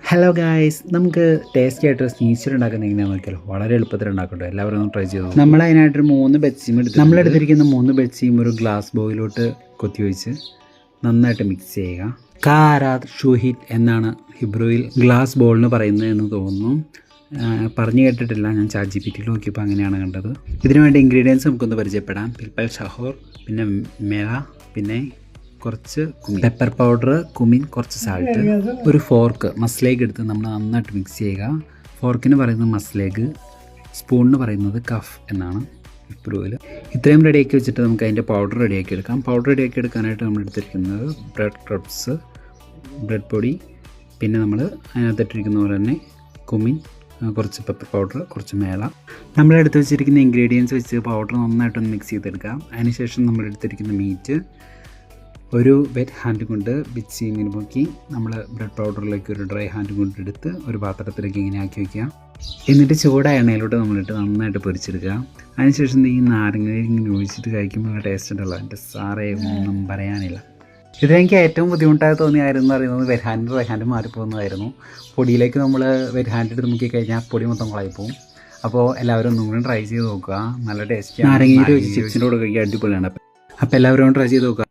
Hello guys, നമുക്ക് tasty ആയിട്ട് സ്നീച്ചർ ഉണ്ടാക്കുന്ന എങ്ങനെയാണെന്ന് നോക്കിയാലോ. വളരെ എളുപ്പത്തിൽ ഉണ്ടാക്കട്ടെ, എല്ലാവരും ഒന്ന് ട്രൈ ചെയ്തു. നമ്മൾ അതിനായിട്ടൊരു 3 ബെഡ്സീം എടുത്ത് നമ്മളെടുത്തിരിക്കുന്ന 3 ബെഡ്സീം ഒരു ഗ്ലാസ് ബോയിലോട്ട് കൊത്തിവെച്ച് നന്നായിട്ട് മിക്സ് ചെയ്യുക. കാരാത് ഷൂഹിറ്റ് എന്നാണ് ഹിബ്രുവിൽ ഗ്ലാസ് ബോളിന് പറയുന്നത് എന്ന് തോന്നുന്നു. പറഞ്ഞു കേട്ടിട്ടില്ല, ഞാൻ ചാറ്റ് ജിപിടിയിൽ നോക്കിയപ്പോൾ അങ്ങനെയാണ് കണ്ടത്. ഇതിനു വേണ്ടി ഇൻഗ്രീഡിയൻസ് നമുക്കൊന്ന് പരിചയപ്പെടാം. പിൽപ്പൽ ഷഹോർ, പിന്നെ മെല, പിന്നെ കുറച്ച് കുമിൻ, പെപ്പർ പൗഡർ, കുമിൻ, കുറച്ച് സാൾട്ട്, ഒരു ഫോർക്ക്, മസ്ലേഗ് എടുത്ത് നമ്മൾ നന്നായിട്ട് മിക്സ് ചെയ്യുക. ഫോർക്കിന് പറയുന്നത് മസ്ലേഗ്, സ്പൂണിന് പറയുന്നത് കഫ് എന്നാണ് ഇപ്രൂവിൽ. ഇത്രയും റെഡിയാക്കി വെച്ചിട്ട് നമുക്ക് അതിൻ്റെ പൗഡർ റെഡിയാക്കി എടുക്കാം. പൗഡർ റെഡിയാക്കി എടുക്കാനായിട്ട് നമ്മൾ എടുത്തിരിക്കുന്നത് ബ്രെഡ് ക്രബ്സ്, ബ്രെഡ് പൊടി, പിന്നെ നമ്മൾ അതിനകത്തിട്ടിരിക്കുന്ന പോലെ തന്നെ കുമിൻ, കുറച്ച് പെപ്പർ പൗഡർ, കുറച്ച് മേള. നമ്മളെടുത്ത് വെച്ചിരിക്കുന്ന ഇൻഗ്രീഡിയൻസ് വെച്ച് പൗഡർ നന്നായിട്ടൊന്ന് മിക്സ് ചെയ്തെടുക്കാം. അതിനുശേഷം നമ്മളെടുത്തിരിക്കുന്ന മീറ്റ് ഒരു വെറ്റ് ഹാൻഡ് കൊണ്ട് ബിച്ച് ഇങ്ങനെ പൊക്കി നമ്മൾ ബ്രെഡ് പൗഡറിലേക്ക് ഒരു ഡ്രൈ ഹാൻഡ് കൊണ്ട് എടുത്ത് ഒരു പാത്രത്തിലേക്ക് ഇങ്ങനെ ആക്കി വയ്ക്കുക. എന്നിട്ട് ചൂടായ എണ്ണയിലോട്ട് നമ്മളിട്ട് നന്നായിട്ട് പൊരിച്ചെടുക്കുക. അതിനുശേഷം ഈ നാരങ്ങ ഇങ്ങനെ ഒഴിച്ചിട്ട് കഴിക്കുമ്പോൾ ടേസ്റ്റ് ഉണ്ടല്ലോ, എൻ്റെ സാറേ ഒന്നും പറയാനില്ല. ഇതിലെനിക്ക് ഏറ്റവും ബുദ്ധിമുട്ടായി തോന്നിയായിരുന്നു പറയുന്നത് വെറ്റ് ഹാൻഡ് മാറിപ്പോകുന്നതായിരുന്നു. പൊടിയിലേക്ക് നമ്മൾ വെറ്റ് ഹാൻഡ് എടുത്ത് നോക്കി കഴിഞ്ഞാൽ പൊടി മൊത്തം കളയിപ്പോവും. അപ്പോൾ എല്ലാവരും ഒന്നും കൂടി ട്രൈ ചെയ്ത് നോക്കുക, നല്ല ടേസ്റ്റ്. നാരങ്ങ ചിപ്സിൻ്റെ കൂടെ കഴിക്കാൻ അടിപൊളിയാണ്. അപ്പോൾ എല്ലാവരും ട്രൈ ചെയ്ത് നോക്കുക.